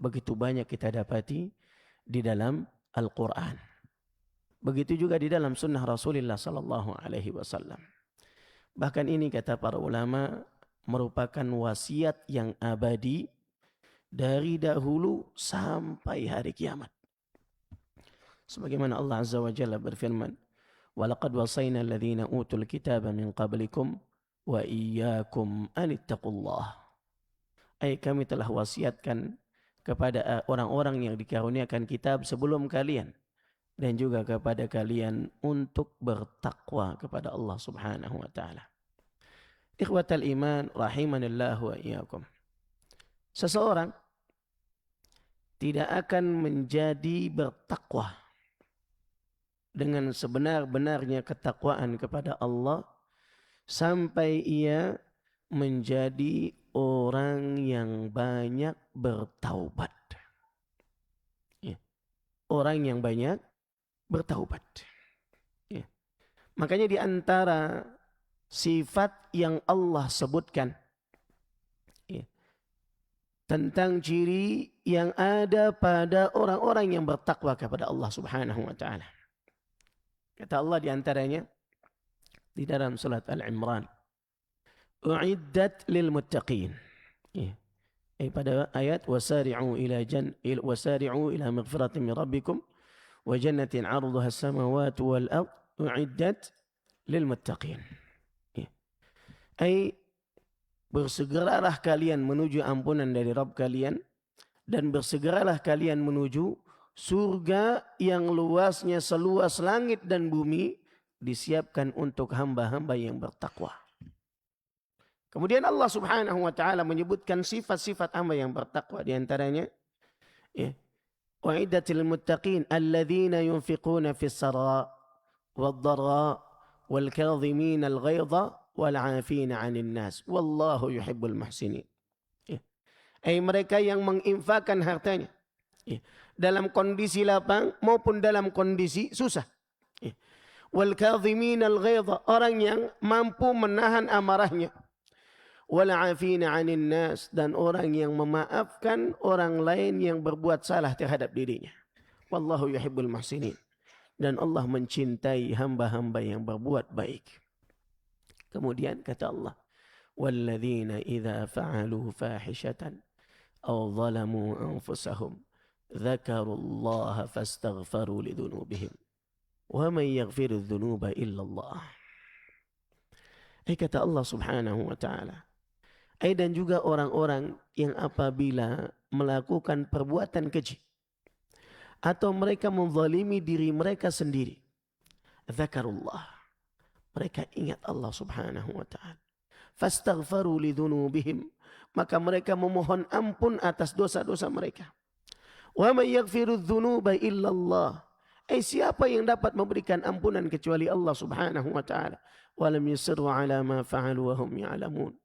begitu banyak kita dapati di dalam Al-Quran. Begitu juga di dalam sunnah Rasulullah sallallahu alaihi wasallam. Bahkan ini kata para ulama merupakan wasiat yang abadi dari dahulu sampai hari kiamat. Sebagaimana Allah Azza wa Jalla berfirman, وَلَقَدْ وَصَيْنَا الَّذِينَ أُوتُوا الْكِتَابَ مِنْ قَبْلِكُمْ وَإِيَّاكُمْ أَنِ اتَّقُوا اللَّهَ. Kami telah wasiatkan kepada orang-orang yang dikaruniakan kitab sebelum kalian dan juga kepada kalian untuk bertakwa kepada Allah Subhanahu wa taala. Ikhwatal iman rahimanillahu wa iyyakum. Seseorang tidak akan menjadi bertakwa dengan sebenar-benarnya ketakwaan kepada Allah sampai ia menjadi orang yang banyak bertaubat. Ya. Orang yang banyak bertaubat. Ya. Makanya di antara sifat yang Allah sebutkan ya, tentang ciri yang ada pada orang-orang yang bertakwa kepada Allah Subhanahu wa taala. Kata Allah di antaranya di dalam surat Al-Imran, u'iddat lil muttaqin. Ya. Pada ayat wasari'u ila maghfiratin min rabbikum wa jannatin 'arduha as-samawati wal ard u'iddat lil muttaqin. Ya. Bersegeralah kalian menuju ampunan dari Rabb kalian dan bersegeralah kalian menuju surga yang luasnya seluas langit dan bumi disiapkan untuk hamba-hamba yang bertakwa. Kemudian Allah Subhanahu wa taala menyebutkan sifat-sifat hamba yang bertakwa di antaranya ya, wa'iddatil muttaqin alladzina yunfiquna fis saraa wad-dharraa wal kadhimina al-ghaidha wal 'afina 'anil nas wallahu yuhibbul muhsinin. Ya. Mereka yang menginfakkan hartanya ya, dalam kondisi lapang maupun dalam kondisi susah. Ya. Wal kadhimina al-ghaidha, orang yang mampu menahan amarahnya. Wal 'afina 'anil nas, dan orang yang memaafkan orang lain yang berbuat salah terhadap dirinya. Wallahu yuhibbul muhsinin, dan Allah mencintai hamba-hamba yang berbuat baik. Kemudian kata Allah, walladzina idza fa'alu fahishatan aw zalamu anfusahum dzakarullaha fastaghfaru lidzunubihim wa man yaghfiru dzunuba illa Allah. Kata Allah Subhanahu wa taala, dan juga orang-orang yang apabila melakukan perbuatan keji atau mereka menzalimi diri mereka sendiri, dzakarullah, mereka ingat Allah Subhanahu wa taala, fastaghfaru lidzunubihim, maka mereka memohon ampun atas dosa-dosa mereka. Wa may yaghfiru dzunuba illallah, siapa yang dapat memberikan ampunan kecuali Allah Subhanahu wa taala. Wa lam yusirru ala ma fa'alu wa hum ya'lamun,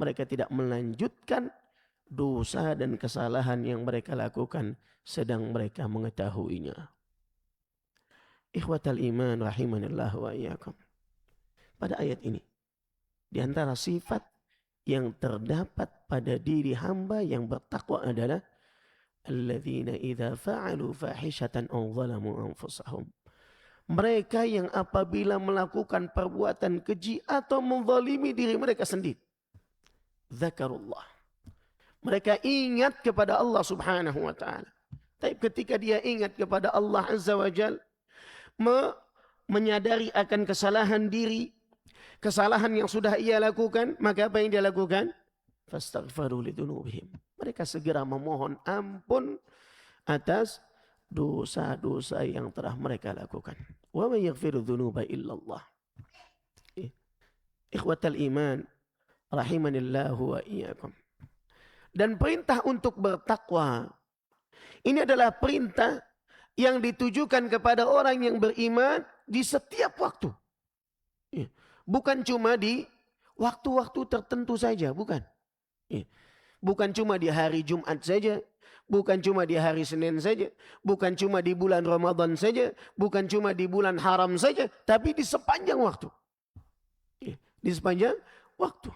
mereka tidak melanjutkan dosa dan kesalahan yang mereka lakukan sedang mereka mengetahuinya. Ikhwatal iman rahimanillah wa iyyakum. Pada ayat ini, di antara sifat yang terdapat pada diri hamba yang bertakwa adalah alladzina idza fa'alu fahishatan aw zalamu anfusahum, mereka yang apabila melakukan perbuatan keji atau menzalimi diri mereka sendiri, dzakarullah, mereka ingat kepada Allah Subhanahu wa taala. Tapi ketika dia ingat kepada Allah Azza wa Jalla, menyadari akan kesalahan diri, kesalahan yang sudah ia lakukan, maka apa yang dia lakukan? Fastaghfaru lidzunubihim, mereka segera memohon ampun atas dosa-dosa yang telah mereka lakukan. Wa may yaghfiru dzunuba illallah. Ikhwatal iman rahimanillahu wa iyyakum. Dan perintah untuk bertakwa ini adalah perintah yang ditujukan kepada orang yang beriman di setiap waktu. Bukan cuma di waktu-waktu tertentu saja, bukan. Bukan cuma di hari Jumat saja, bukan cuma di hari Senin saja, bukan cuma di bulan Ramadan saja, bukan cuma di bulan haram saja, tapi di sepanjang waktu. Di sepanjang waktu.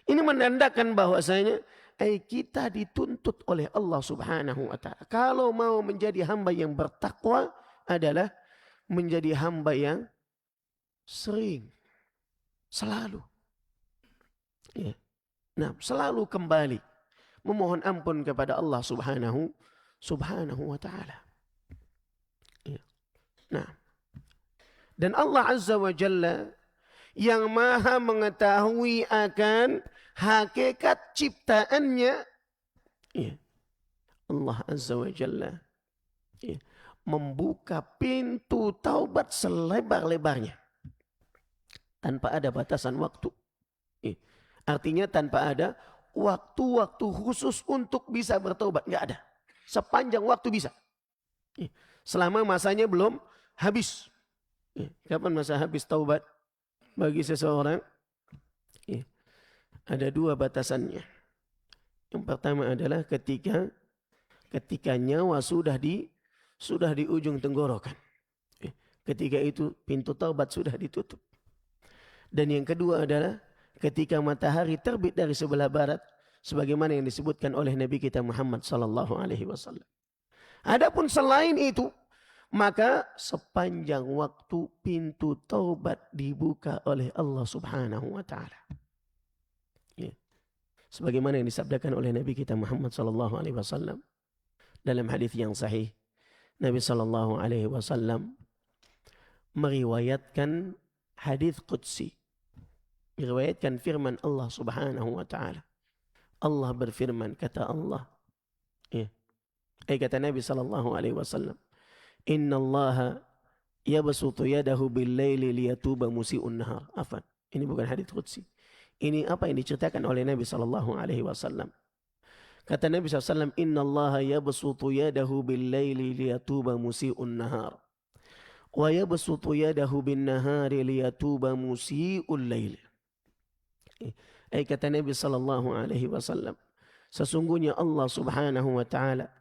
Ini menandakan bahwasanya kita dituntut oleh Allah Subhanahu wa ta'ala. Kalau mau menjadi hamba yang bertakwa adalah menjadi hamba yang sering, selalu. Ya. Nah, selalu kembali memohon ampun kepada Allah Subhanahu wa ta'ala. Ya. Nah, dan Allah Azza wa Jalla yang maha mengetahui akan hakikat ciptaannya, ya, Allah Azza wa Jalla, ya, membuka pintu taubat selebar-lebarnya tanpa ada batasan waktu. Ya. Artinya tanpa ada waktu-waktu khusus untuk bisa bertaubat, nggak ada. Sepanjang waktu bisa. Ya. Selama masanya belum habis. Ya. Kapan masa habis taubat bagi seseorang? Ya. Ada dua batasannya. Yang pertama adalah ketika nyawa sudah di ujung tenggorokan. Ya. Ketika itu pintu taubat sudah ditutup. Dan yang kedua adalah ketika matahari terbit dari sebelah barat, sebagaimana yang disebutkan oleh Nabi kita Muhammad sallallahu alaihi wasallam. Adapun selain itu, maka sepanjang waktu pintu taubat dibuka oleh Allah Subhanahu wa ta'ala. Ya. Sebagaimana yang disabdakan oleh Nabi kita Muhammad sallallahu alaihi wasallam dalam hadis yang sahih. Nabi sallallahu alaihi wasallam meriwayatkan hadis qudsi. Meriwayatkan firman Allah Subhanahu wa ta'ala. Allah berfirman, kata Allah. Ya. Kata Nabi sallallahu alaihi wasallam, Inna Allah yabsutu yadahu bil-laili liyatuba musi'un nahar. Afan. Ini bukan hadits qudsi. Ini apa yang diceritakan oleh Nabi sallallahu alaihi wasallam. Kata Nabi SAW, Inna Allah yabsutu yadahu bil-laili liyatuba musi'un nahar. Wa yabsutu yadahu bin-nahari liyatuba musi'ul lail. Kata Nabi sallallahu alaihi wasallam, sesungguhnya Allah Subhanahu wa ta'ala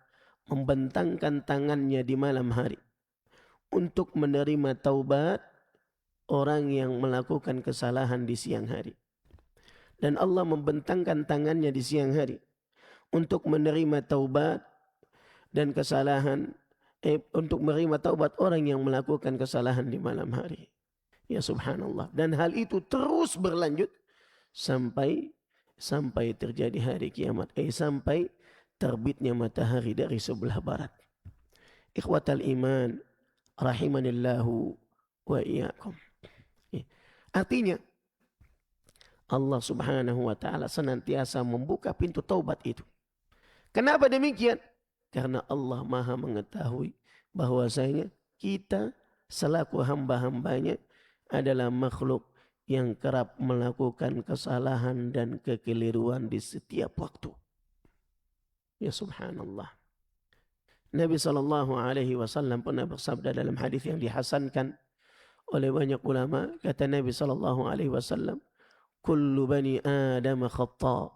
membentangkan tangannya di malam hari untuk menerima taubat orang yang melakukan kesalahan di siang hari. Dan Allah membentangkan tangannya di siang hari untuk menerima taubat dan kesalahan, untuk menerima taubat orang yang melakukan kesalahan di malam hari. Ya subhanallah. Dan hal itu terus berlanjut sampai terjadi hari kiamat. Sampai terbitnya matahari dari sebelah barat. Ikhwatal iman, rahimanillahu wa iyyakum. Artinya Allah Subhanahu wa ta'ala senantiasa membuka pintu taubat itu. Kenapa demikian? Karena Allah maha mengetahui bahwasanya kita selaku hamba-hambanya adalah makhluk yang kerap melakukan kesalahan dan kekeliruan di setiap waktu. Ya subhanallah. Nabi sallallahu alaihi wasallam pernah bersabda dalam hadis yang dihasankan oleh banyak ulama. Kata Nabi sallallahu alaihi wasallam, kullu bani Adam khata'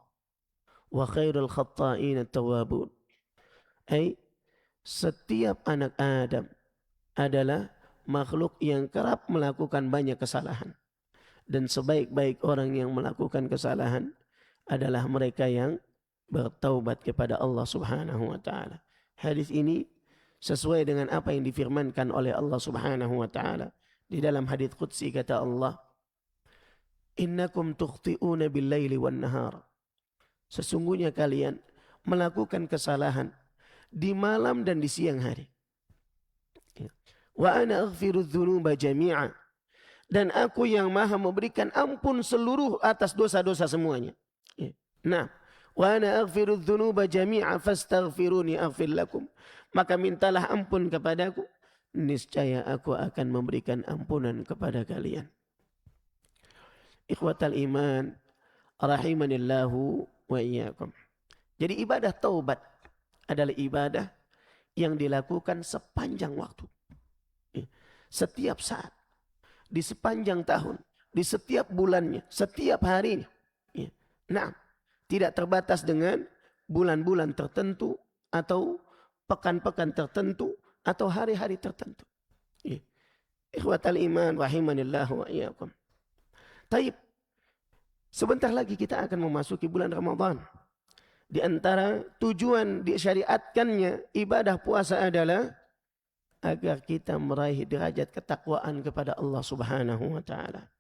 wa khairul khata'in at-tawwabun. Setiap anak Adam adalah makhluk yang kerap melakukan banyak kesalahan. Dan sebaik-baik orang yang melakukan kesalahan adalah mereka yang bertaubat kepada Allah Subhanahu wa ta'ala. Hadis ini sesuai dengan apa yang difirmankan oleh Allah Subhanahu wa ta'ala di dalam hadis qudsi. Kata Allah, innakum tukhti'una bil-laili wan-nahar. Sesungguhnya kalian melakukan kesalahan di malam dan di siang hari. Wa ana aghfiru dzunuba jami'a. Dan aku yang maha memberikan ampun seluruh atas dosa-dosa semuanya. Nah, wa ana aghfiru dzunuba jami'a fastaghfiruni aghfir lakum. Maka mintalah ampun kepadaku, niscaya aku akan memberikan ampunan kepada kalian. Ikhwatal iman, rahimanillahu wa iyyakum. Jadi ibadah taubat adalah ibadah yang dilakukan sepanjang waktu. Setiap saat, di sepanjang tahun, di setiap bulannya, setiap harinya. Nah, tidak terbatas dengan bulan-bulan tertentu atau pekan-pekan tertentu atau hari-hari tertentu. Ikhwatal iman, rahimanillahu wa iyyakum. Taib. Sebentar lagi kita akan memasuki bulan Ramadan. Di antara tujuan disyariatkannya ibadah puasa adalah agar kita meraih derajat ketakwaan kepada Allah Subhanahu wa taala.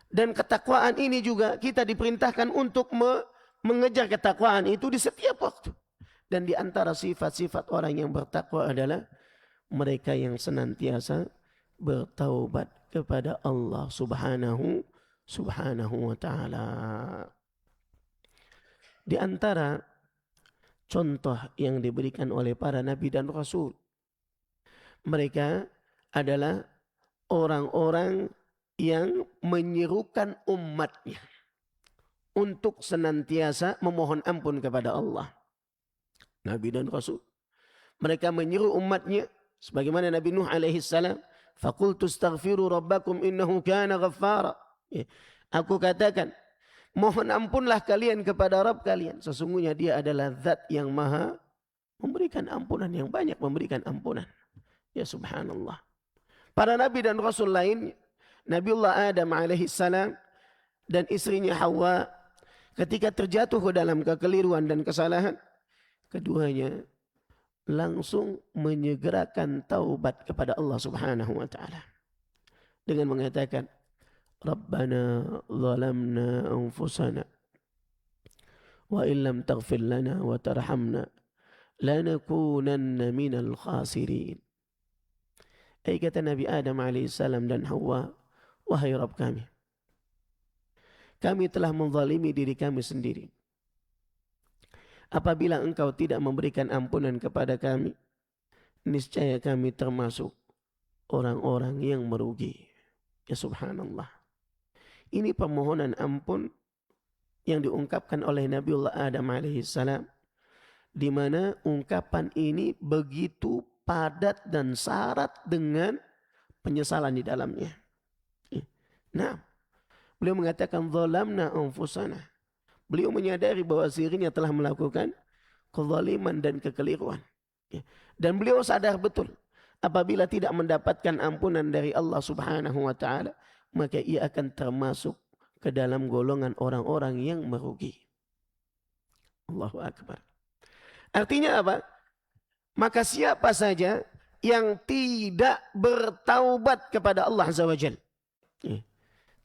Dan ketakwaan ini juga kita diperintahkan untuk mengejar ketakwaan itu di setiap waktu. Dan di antara sifat-sifat orang yang bertakwa adalah mereka yang senantiasa bertaubat kepada Allah Subhanahu wa taala. Di antara contoh yang diberikan oleh para nabi dan rasul, mereka adalah orang-orang yang menyerukan umatnya untuk senantiasa memohon ampun kepada Allah. Nabi dan Rasul. Mereka menyeru umatnya sebagaimana Nabi Nuh alaihi salam, "Faqultu astaghfiru rabbakum innahu kana ghaffara." Aku katakan, mohon ampunlah kalian kepada Rabb kalian. Sesungguhnya dia adalah zat yang maha memberikan ampunan, yang banyak memberikan ampunan. Ya subhanallah. Para nabi dan rasul lain, Nabiullah Adam alaihi salam dan istrinya Hawa, ketika terjatuh ke dalam kekeliruan dan kesalahan, keduanya langsung menyegerakan taubat kepada Allah Subhanahu wa taala dengan mengatakan, Rabbana zalamna anfusana wa illam taghfir lana wa tarhamna lanakunanna minal khasirin. Kata Nabi Adam alaihissalam dan Hawa, wahai Rabb kami telah menzalimi diri kami sendiri. Apabila engkau tidak memberikan ampunan kepada kami, niscaya kami termasuk orang-orang yang merugi. Ya subhanallah. Ini permohonan ampun yang diungkapkan oleh Nabiullah Adam alaihissalam, di mana ungkapan ini begitu padat dan syarat dengan penyesalan di dalamnya. Nah, beliau mengatakan zalamna anfusana. Beliau menyadari bahwa dirinya telah melakukan kezaliman dan kekeliruan. Dan beliau sadar betul apabila tidak mendapatkan ampunan dari Allah Subhanahu wa taala, maka ia akan termasuk ke dalam golongan orang-orang yang merugi. Allahu akbar. Artinya apa? Maka siapa saja yang tidak bertaubat kepada Allah Azza wa Jalla,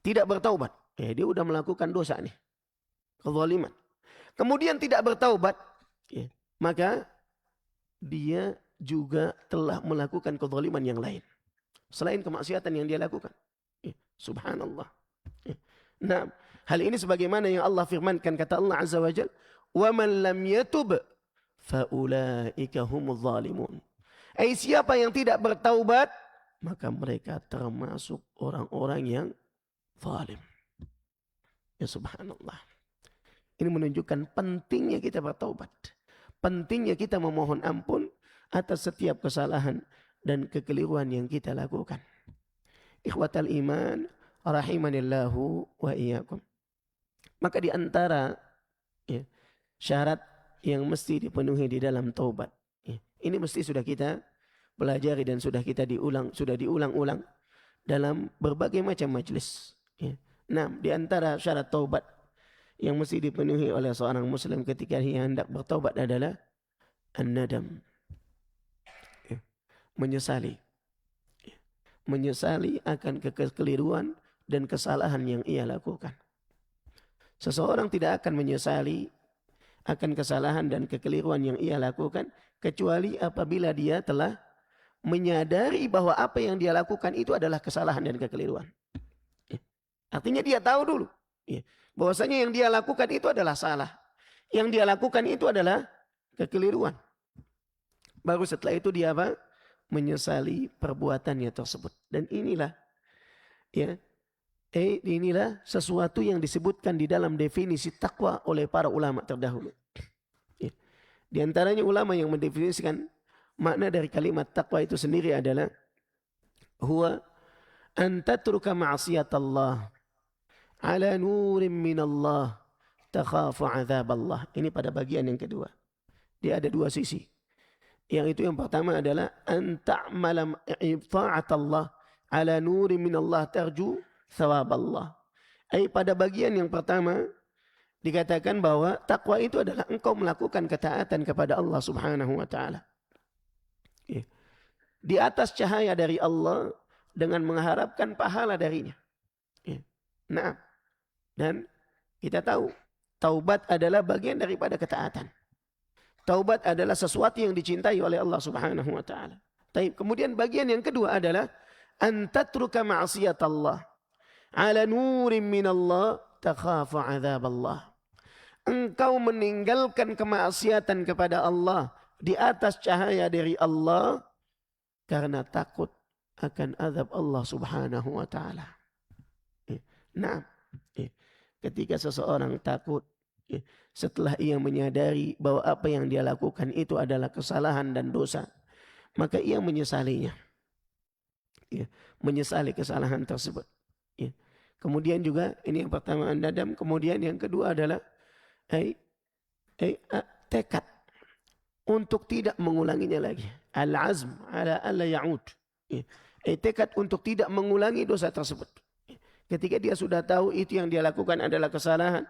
tidak bertaubat, dia sudah melakukan dosa nih, kezaliman. Kemudian tidak bertaubat, maka dia juga telah melakukan kezaliman yang lain selain kemaksiatan yang dia lakukan. Subhanallah. Nah, hal ini sebagaimana yang Allah firmankan, kata Allah Azza wa Jalla, "Wa man lam yatub faulaika humuz zalimun." Siapa yang tidak bertaubat, maka mereka termasuk orang-orang yang zalim. Ya subhanallah. Ini menunjukkan pentingnya kita bertaubat. Pentingnya kita memohon ampun atas setiap kesalahan dan kekeliruan yang kita lakukan. Ikhwatal iman, rahimanillahu wa iyyakum. Maka di antara syarat yang mesti dipenuhi di dalam taubat, ini mesti sudah kita pelajari dan sudah diulang-ulang dalam berbagai macam majlis. Nah, di antara syarat taubat yang mesti dipenuhi oleh seorang muslim ketika dia hendak bertaubat adalah an-nadam. Menyesali akan kekeliruan dan kesalahan yang ia lakukan. Seseorang tidak akan menyesali akan kesalahan dan kekeliruan yang ia lakukan kecuali apabila dia telah menyadari bahwa apa yang dia lakukan itu adalah kesalahan dan kekeliruan. Artinya dia tahu dulu bahwasanya yang dia lakukan itu adalah salah. Yang dia lakukan itu adalah kekeliruan. Baru setelah itu dia menyesali perbuatannya tersebut. Dan inilah inilah sesuatu yang disebutkan di dalam definisi takwa oleh para ulama terdahulu. Di antaranya ulama yang mendefinisikan makna dari kalimat takwa itu sendiri adalah huwa an tatruka ma'siyatallah ala nurin minallah takhafu adzaballah. Ini pada bagian yang kedua. Dia ada dua sisi. Yang itu yang pertama adalah an ta'mala ta'atallah ala nurin minallah tarju thawab Allah. Pada bagian yang pertama, dikatakan bahwa takwa itu adalah engkau melakukan ketaatan kepada Allah Subhanahu wa taala. Ya. Di atas cahaya dari Allah dengan mengharapkan pahala darinya. Ya. Nah, dan kita tahu taubat adalah bagian daripada ketaatan. Taubat adalah sesuatu yang dicintai oleh Allah Subhanahu wa taala. Kemudian bagian yang kedua adalah antatruka ma'siyat Allah ala nurin min Allah takhafu azab Allah. Engkau meninggalkan kemaksiatan kepada Allah di atas cahaya dari Allah karena takut akan azab Allah Subhanahu wa taala. Nah, ketika seseorang takut setelah ia menyadari bahwa apa yang dia lakukan itu adalah kesalahan dan dosa, maka ia menyesalinya. Menyesali kesalahan tersebut. Kemudian juga ini yang pertama andadam, kemudian yang kedua adalah tekad untuk tidak mengulanginya lagi. Al-azm ala alla ya'ud. Tekad untuk tidak mengulangi dosa tersebut. Ketika dia sudah tahu itu yang dia lakukan adalah kesalahan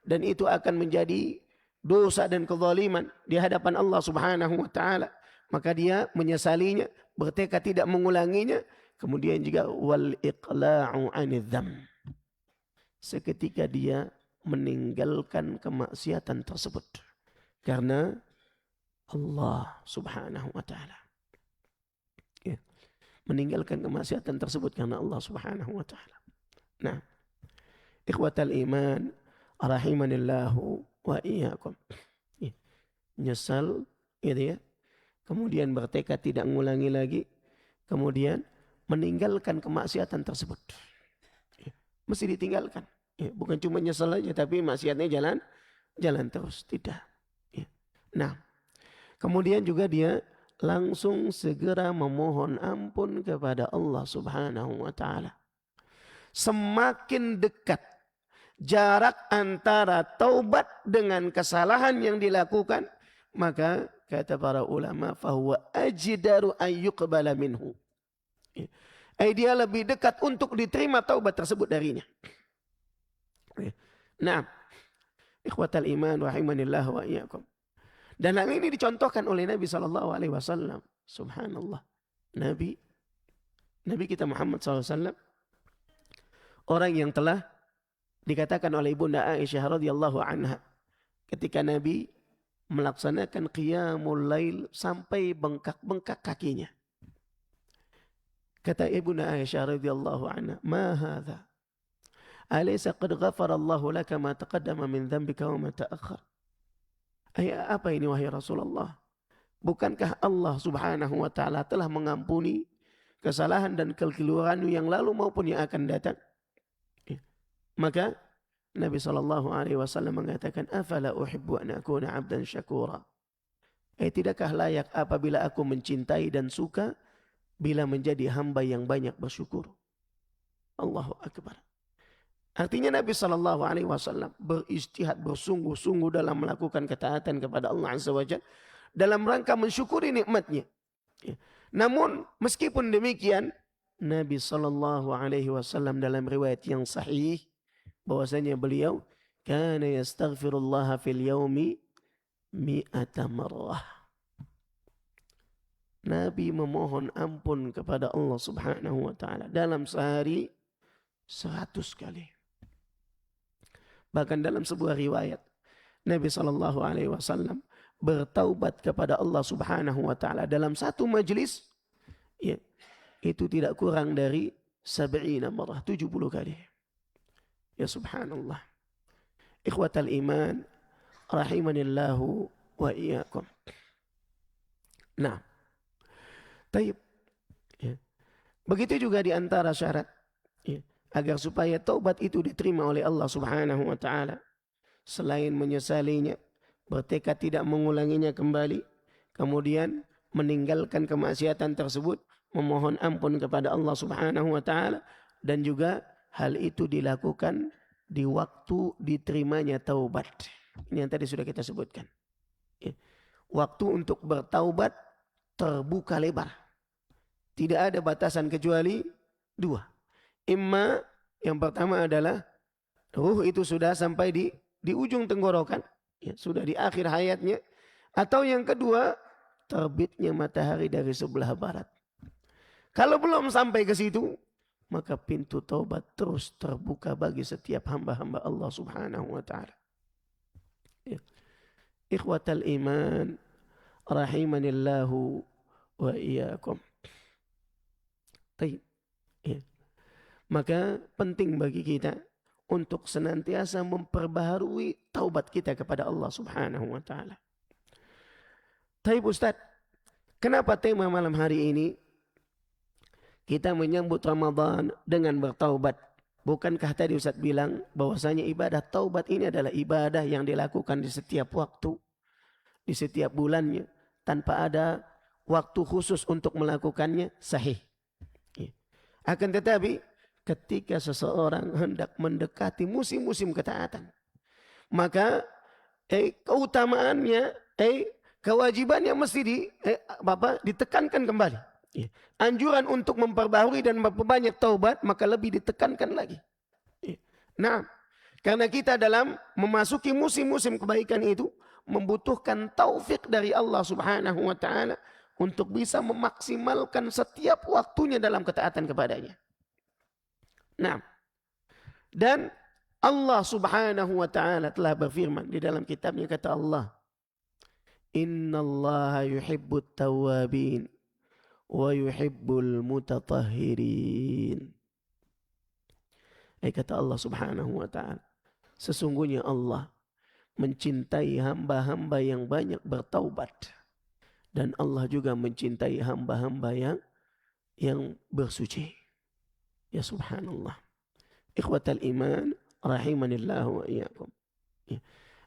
dan itu akan menjadi dosa dan kezaliman di hadapan Allah Subhanahu wa taala, maka dia menyesalinya, bertekad tidak mengulanginya. Kemudian juga wal iqla'u 'anil dzam. Seketika dia meninggalkan kemaksiatan tersebut karena Allah Subhanahu wa taala. Meninggalkan kemaksiatan tersebut karena Allah Subhanahu wa taala. Nah, ikhwatal iman rahimanillahu wa iyyakum. Nyesal gitu ya. Kemudian bertekad tidak mengulangi lagi. Kemudian meninggalkan kemaksiatan tersebut. Mesti ditinggalkan. Bukan cuma nyesal aja tapi maksiatnya jalan terus. Tidak. Nah, kemudian juga dia langsung segera memohon ampun kepada Allah Subhanahu wa taala. Semakin dekat jarak antara taubat dengan kesalahan yang dilakukan, maka kata para ulama fahuwa ajdaru ayyuqbala minhu. Dia lebih dekat untuk diterima taubat tersebut darinya. Nah, ikhwatal iman rahimanillah wa iyyakum. Dan hal ini dicontohkan oleh Nabi SAW. Subhanallah. Nabi kita Muhammad SAW. Orang yang telah dikatakan oleh Ibunda Aisyah radhiyallahu anha. Ketika Nabi melaksanakan qiyamul lail sampai bengkak-bengkak kakinya. Kata Ibunda Aisyah radhiyallahu anha, "Ma hadza? Alaysa qad ghafara Allahu laka ma taqaddama min dhanbika wa ma ta'akhkhar?" Apa ini wahai Rasulullah? Bukankah Allah Subhanahu wa taala telah mengampuni kesalahan dan kekeliruanmu yang lalu maupun yang akan datang? Maka Nabi SAW mengatakan, "Afala uhibbu an akuna 'abdan syakura?" Tidakkah layak apabila aku mencintai dan suka bila menjadi hamba yang banyak bersyukur? Allahu Akbar. Artinya Nabi SAW beristihad, bersungguh-sungguh dalam melakukan ketaatan kepada Allah Azza wa Jalla dalam rangka mensyukuri nikmatnya. Namun meskipun demikian, Nabi SAW dalam riwayat yang sahih bahwasanya beliau kana yastaghfirullah fil yaumi mi'ata marrah. Nabi memohon ampun kepada Allah Subhanahu wa taala dalam sehari 100 kali. Bahkan dalam sebuah riwayat Nabi SAW bertaubat kepada Allah Subhanahu wa taala dalam satu majlis, itu tidak kurang dari 70 marrah, 70 kali. Ya subhanallah. Ikhwatal iman rahimanillahu wa iyyakum. Nah, taib. Begitu juga di antara syarat agar supaya taubat itu diterima oleh Allah Subhanahu wa taala, selain menyesalinya, bertekad tidak mengulanginya kembali, kemudian meninggalkan kemaksiatan tersebut, memohon ampun kepada Allah Subhanahu wa taala, dan juga hal itu dilakukan di waktu diterimanya taubat. Ini yang tadi sudah kita sebutkan. Waktu untuk bertaubat terbuka lebar. Tidak ada batasan kecuali 2. Imma yang pertama adalah ruh itu sudah sampai di di ujung tenggorokan, ya, sudah di akhir hayatnya. Atau yang kedua, terbitnya matahari dari sebelah barat. Kalau belum sampai ke situ, maka pintu taubat terus terbuka bagi setiap hamba-hamba Allah Subhanahu wa taala. Ya. Ikhwatal iman rahimanillahu wa iyyakum. Baik. Ya. Maka penting bagi kita untuk senantiasa memperbaharui taubat kita kepada Allah Subhanahu wa taala. Baik Ustaz, kenapa tema malam hari ini kita menyambut Ramadan dengan bertaubat? Bukankah tadi Ustaz bilang bahwasanya ibadah taubat ini adalah ibadah yang dilakukan di setiap waktu, di setiap bulannya, tanpa ada waktu khusus untuk melakukannya, sahih. Akan tetapi ketika seseorang hendak mendekati musim-musim ketaatan, maka keutamaannya, kewajibannya mesti ditekankan kembali. Anjuran untuk memperbaharui dan memperbanyak taubat maka lebih ditekankan lagi. Nah, karena kita dalam memasuki musim-musim kebaikan itu membutuhkan taufik dari Allah Subhanahu wa taala untuk bisa memaksimalkan setiap waktunya dalam ketaatan kepadanya. Nah, dan Allah Subhanahu wa taala telah berfirman di dalam kitabnya, kata Allah, "Innallaha yuhibbut tawwabin wa yuhibbul mutatahhirin." Kata Allah Subhanahu wa taala, sesungguhnya Allah mencintai hamba-hamba yang banyak bertaubat, dan Allah juga mencintai hamba-hamba yang bersuci. Ya subhanallah. Ikhwatal iman rahimanillahu wa iyyakum.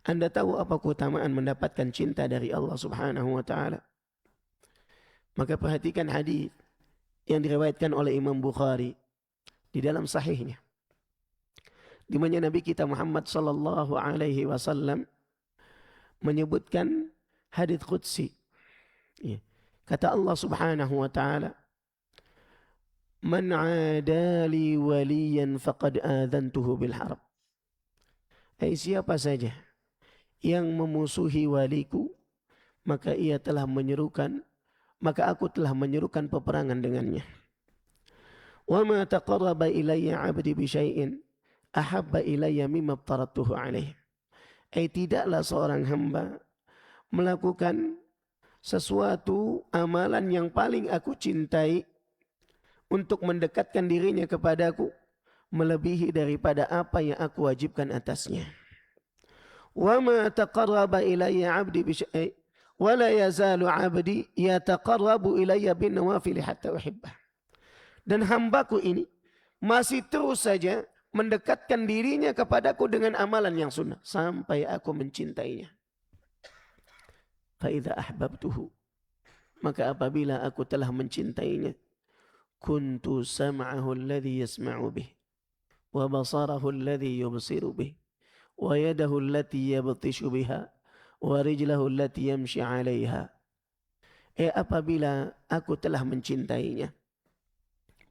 Anda tahu apa keutamaan mendapatkan cinta dari Allah Subhanahu wa taala? Maka perhatikan hadis yang diriwayatkan oleh Imam Bukhari di dalam sahihnya, di mana Nabi kita Muhammad sallallahu alaihi wasallam menyebutkan hadis qudsi. Kata Allah Subhanahu wa taala, "Man 'adali waliyan faqad adzantuhu bil harb." Siapa saja yang memusuhi waliku, maka aku telah menyerukan peperangan dengannya. Wa ma taqarraba ilayya 'abdi bi syai'in ahabba ilayya mimma aftaratuhu 'alaihi. Tidaklah seorang hamba melakukan sesuatu amalan yang paling aku cintai untuk mendekatkan dirinya kepadaku melebihi daripada apa yang aku wajibkan atasnya. Wa ma taqarraba ilayya 'abdi bi syai'in wa la yazalu 'abdi yataqarrabu ilayya bin nawafil hatta uhibbah. Dan hambaku ini masih terus saja mendekatkan dirinya kepadaku dengan amalan yang sunnah sampai aku mencintainya. Fa idza ahbabtuhu, maka apabila aku telah mencintainya, kuntu sam'ahu alladhi yasma'u bih, wa basarahu alladhi yubsiru bih, wa yadahu allati yabtishu biha, wa rijlahu allati yamshi 'alayha. Apabila aku telah mencintainya,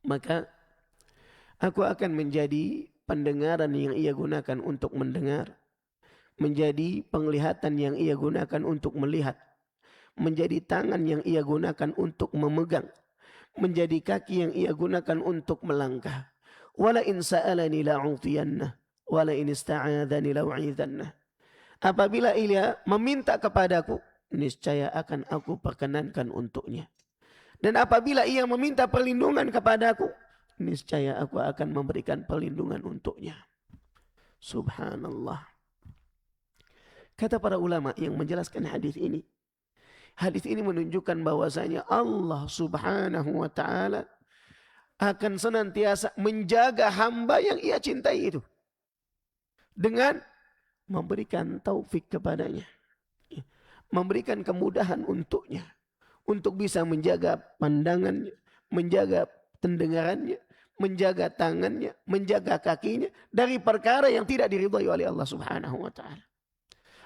maka aku akan menjadi pendengaran yang ia gunakan untuk mendengar, menjadi penglihatan yang ia gunakan untuk melihat, menjadi tangan yang ia gunakan untuk memegang, menjadi kaki yang ia gunakan untuk melangkah. Wala in sa'alani la'utiyannah, wala in ista'adhani la'u'idhannah. Apabila ia meminta kepadaku, niscaya akan aku perkenankan untuknya. Dan apabila ia meminta perlindungan kepadaku, niscaya aku akan memberikan perlindungan untuknya. Subhanallah. Kata para ulama yang menjelaskan hadis ini menunjukkan bahwasanya Allah Subhanahu wa taala akan senantiasa menjaga hamba yang ia cintai itu dengan memberikan taufik kepadanya, memberikan kemudahan untuknya untuk bisa menjaga pandangannya, menjaga pendengarannya, menjaga tangannya, menjaga kakinya dari perkara yang tidak diridhai oleh Allah Subhanahu wa taala.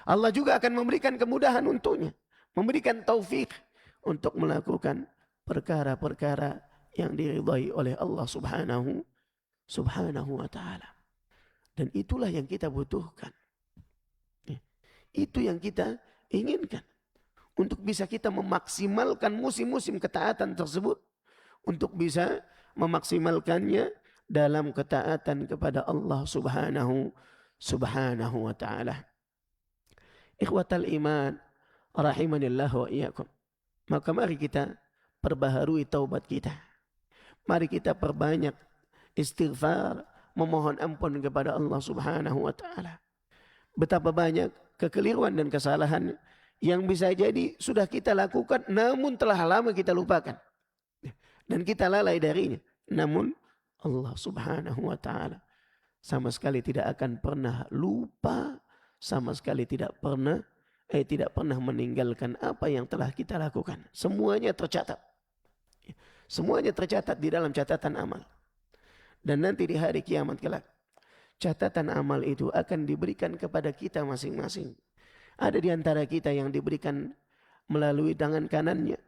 Allah juga akan memberikan kemudahan untuknya, memberikan taufik untuk melakukan perkara-perkara yang diridhai oleh Allah Subhanahu wa taala. Dan itulah yang kita butuhkan. Itu yang kita inginkan. Untuk bisa kita memaksimalkan musim-musim ketaatan tersebut. Untuk bisa memaksimalkannya dalam ketaatan kepada Allah subhanahu wa ta'ala. Ikhwatal iman, rahimanillah wa iyyakum. Maka mari kita perbaharui taubat kita. Mari kita perbanyak istighfar, memohon ampun kepada Allah subhanahu wa ta'ala. Betapa banyak kekeliruan dan kesalahan yang bisa jadi sudah kita lakukan namun telah lama kita lupakan. Dan kita lalai darinya. Namun Allah subhanahu wa ta'ala sama sekali tidak akan pernah lupa, sama sekali tidak pernah meninggalkan apa yang telah kita lakukan. Semuanya tercatat. Semuanya tercatat di dalam catatan amal. Dan nanti di hari kiamat kelak, catatan amal itu akan diberikan kepada kita masing-masing. Ada di antara kita yang diberikan melalui tangan kanannya.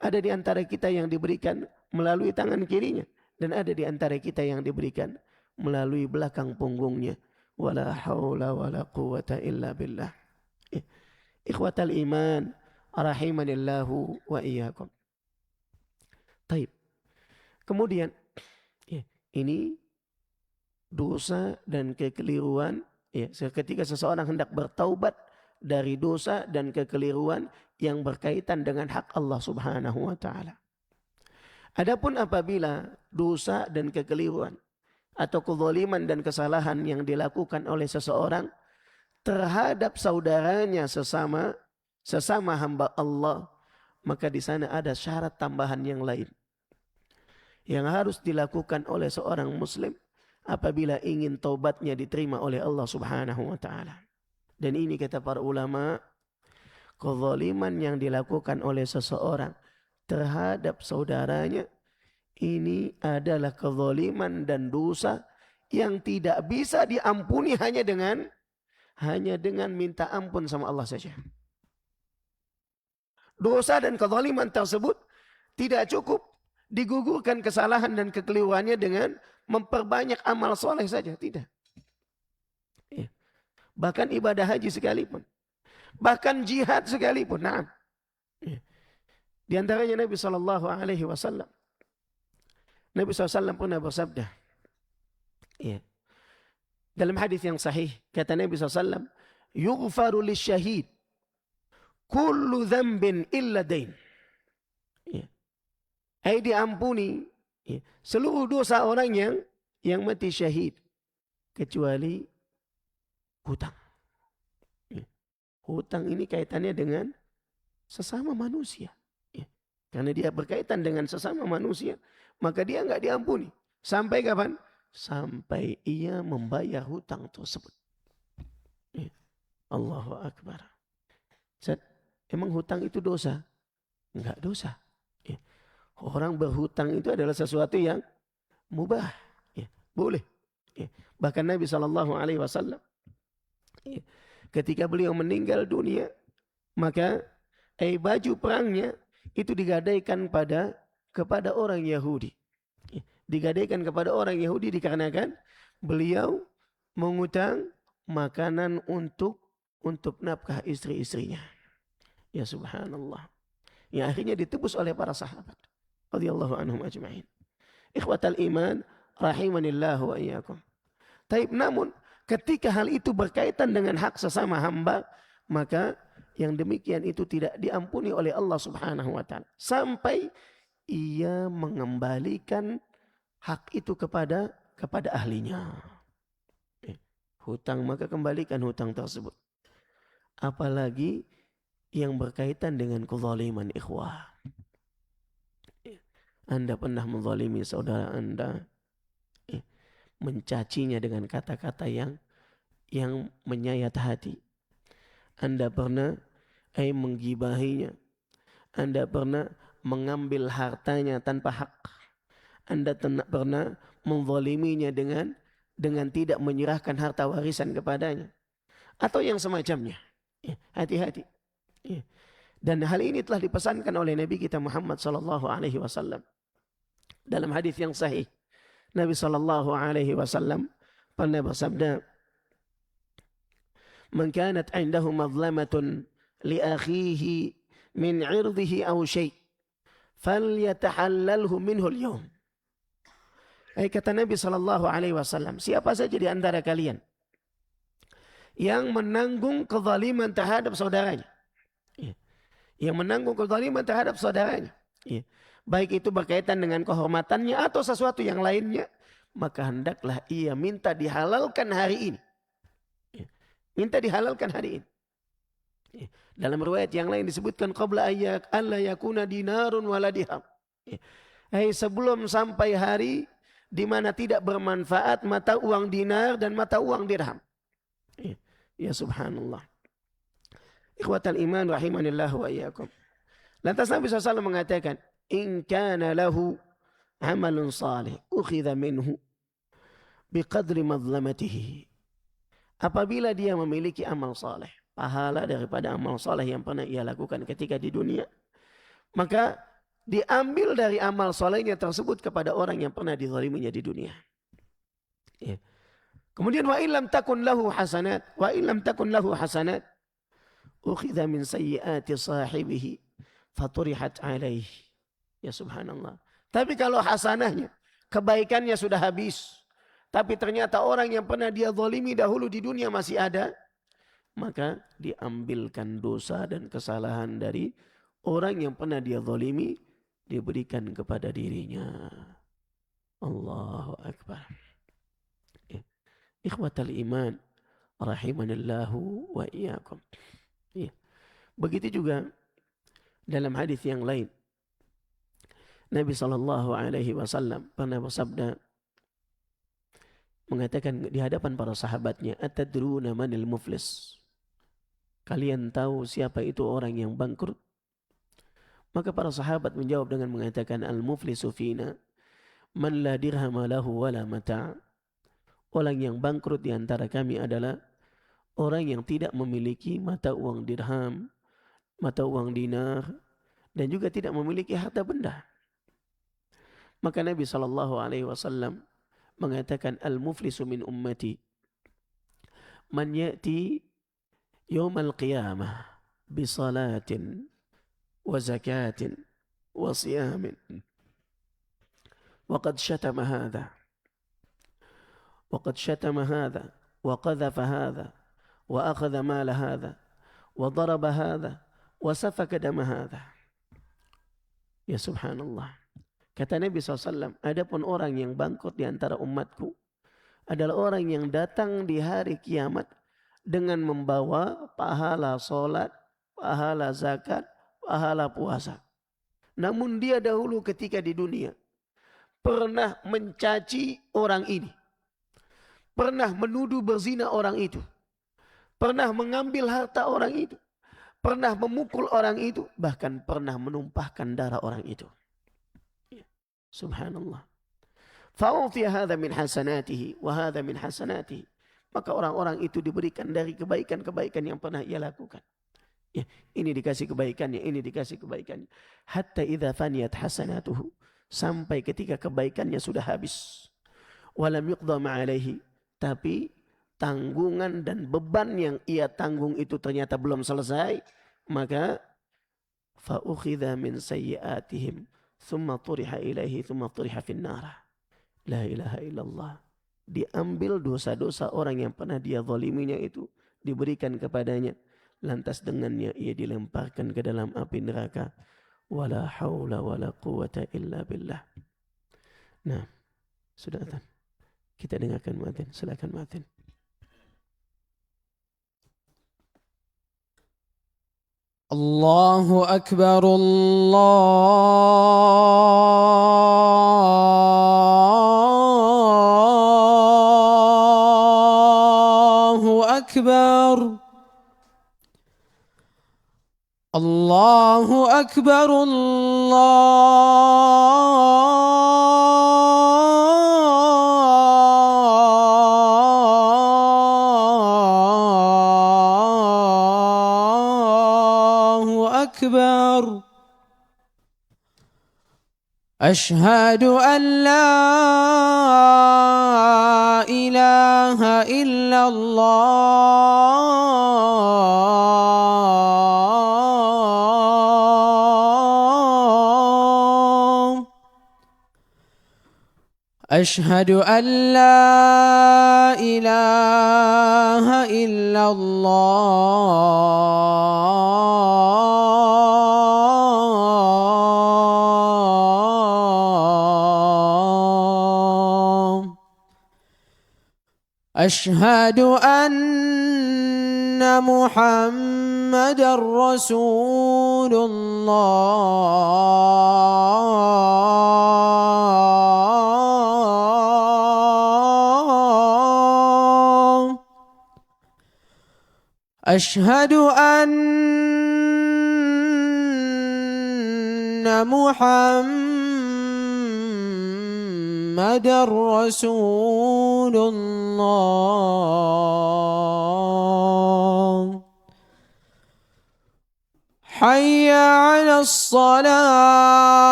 Ada di antara kita yang diberikan melalui tangan kirinya. Dan ada di antara kita yang diberikan melalui belakang punggungnya. Wala hawla wala quwata illa billah. Ikhwatal iman, rahimanillahu wa iyyakum. Taib. Kemudian, ini dosa dan kekeliruan. Ketika seseorang hendak bertaubat dari dosa dan kekeliruan yang berkaitan dengan hak Allah subhanahu wa ta'ala. Adapun apabila dosa dan kekeliruan atau kezaliman dan kesalahan yang dilakukan oleh seseorang terhadap saudaranya sesama hamba Allah, maka di sana ada syarat tambahan yang lain yang harus dilakukan oleh seorang muslim apabila ingin taubatnya diterima oleh Allah subhanahu wa ta'ala. Dan ini kata para ulama, kezaliman yang dilakukan oleh seseorang terhadap saudaranya ini adalah kezaliman dan dosa yang tidak bisa diampuni hanya dengan minta ampun sama Allah saja. Dosa dan kezaliman tersebut tidak cukup digugurkan kesalahan dan kekeliruannya dengan memperbanyak amal soleh saja, tidak. Bahkan ibadah haji sekalipun, bahkan jihad sekalipun. Nah, di antaranya Nabi SAW. Nabi SAW pernah bersabda, dalam hadis yang sahih, kata Nabi SAW, yughfaru lisyahid kullu dzambin illa dain. Diampuni seluruh dosa orang yang mati syahid kecuali hutang. Hutang ini kaitannya dengan sesama manusia. Karena dia berkaitan dengan sesama manusia, maka dia enggak diampuni. Sampai kapan? Sampai ia membayar hutang tersebut. Allahu Akbar. Emang hutang itu dosa? Enggak dosa. Orang berhutang itu adalah sesuatu yang mubah. Boleh. Bahkan Nabi SAW ketika beliau meninggal dunia, maka baju perangnya itu digadaikan kepada orang Yahudi. Digadaikan kepada orang Yahudi dikarenakan beliau mengutang makanan untuk nafkah istri-istrinya. Ya subhanallah. Yang akhirnya ditebus oleh para sahabat radhiyallahu anhum ajma'in. Ikhwatal iman, rahimanillahu wa iyyakum. Taib, namun ketika hal itu berkaitan dengan hak sesama hamba, maka yang demikian itu tidak diampuni oleh Allah subhanahu wa ta'ala. Sampai ia mengembalikan hak itu kepada ahlinya. Hutang, maka kembalikan hutang tersebut. Apalagi yang berkaitan dengan kezaliman, ikhwah. Anda pernah menzalimi saudara Anda, mencacinya dengan kata-kata yang menyayat hati. Anda pernah menggibahinya. Anda pernah mengambil hartanya tanpa hak. Anda pernah menzaliminya dengan tidak menyerahkan harta warisan kepadanya. Atau yang semacamnya. Hati-hati. Dan hal ini telah dipesankan oleh Nabi kita Muhammad SAW. Dalam hadis yang sahih, Nabi SAW pernah bersabda, man kanat 'indahu madlamatun li akhihi min 'irdihi aw syai' falyatahallalhu minhu al-yawm. Kata Nabi sallallahu alaihi wasallam, siapa saja di antara kalian yang menanggung kezaliman terhadap saudaranya, yang menanggung kezaliman terhadap saudaranya, baik itu berkaitan dengan kehormatannya atau sesuatu yang lainnya, maka hendaklah ia minta dihalalkan hari ini. Minta dihalalkan hari ini. Dalam riwayat yang lain disebutkan qabla alla yakuna dinarun wala dirham. Sebelum sampai hari di mana tidak bermanfaat mata uang dinar dan mata uang dirham. Ya subhanallah. Ikhwatal iman rahimanillah wa iyyakum. Lantas Nabi SAW mengatakan, in kana lahu amalun salih ukhidha minhu biqadri madlamatihi. Apabila dia memiliki amal saleh, pahala daripada amal saleh yang pernah ia lakukan ketika di dunia, maka diambil dari amal salehnya tersebut kepada orang yang pernah dizaliminya di dunia. Kemudian wa illam takun lahu hasanat ukhidha min sayyiati sahibihi faturihat alaihi. Ya subhanallah. Tapi kalau hasanahnya, kebaikannya sudah habis, tapi ternyata orang yang pernah dia zalimi dahulu di dunia masih ada, maka diambilkan dosa dan kesalahan dari orang yang pernah dia zalimi, diberikan kepada dirinya. Allahu Akbar. Ikhwatal iman rahimanallahu wa iyyakum. Begitu juga dalam hadis yang lain, Nabi SAW pernah bersabda, mengatakan di hadapan para sahabatnya, atadruna manil muflis? Kalian tahu siapa itu orang yang bangkrut? Maka para sahabat menjawab dengan mengatakan, al-muflisu fina man la dirhama lahu wala mata'. Orang yang bangkrut di antara kami adalah orang yang tidak memiliki mata uang dirham, mata uang dinar, dan juga tidak memiliki harta benda. Maka Nabi SAW mengatakan, al-muflisu min ummati man ya'ti yawmal qiyamah bisalatin wa zakatin wa siyamin wa qad syatama hadha wa qad syatama hadha wa qadhafa hadha wa akhadha mala hadha wa daraba hadha wa safaka dama hadha. Ya subhanallah. Kata Nabi SAW, adapun orang yang bangkrut di antara umatku adalah orang yang datang di hari kiamat dengan membawa pahala solat, pahala zakat, pahala puasa. Namun dia dahulu ketika di dunia pernah mencaci orang ini, pernah menuduh berzina orang itu, pernah mengambil harta orang itu, pernah memukul orang itu, bahkan pernah menumpahkan darah orang itu. Subhanallah. Fa'utiya hadha min hasanatihi wa hadha min hasanatihi. Maka orang-orang itu diberikan dari kebaikan-kebaikan yang pernah ia lakukan. Ini dikasih kebaikannya, ini dikasih kebaikannya. Hatta idza faniyat hasanatuhu, sampai ketika kebaikannya sudah habis. Walam yuqda ma'alaihi, tapi tanggungan dan beban yang ia tanggung itu ternyata belum selesai, maka fa'ukhidha min sayyiatihim thumma turiha ilaihi thumma turiha finnar. La ilaha illallah. Diambil dosa-dosa orang yang pernah dia zaliminya itu, diberikan kepadanya, lantas dengannya ia dilemparkan ke dalam api neraka. Wala haula wala quwata illa billah. Nah, sudah adzan. Kita dengarkan muadzin. Silakan muadzin. Allahu Akbar, Allahu Akbar. Allahu Akbar, Allahu Akbar. أشهد أن لا إله إلا الله أشهد أن لا إله إلا الله أشهد أن محمدا رسول الله أشهد أن محمدا رسول الله حي على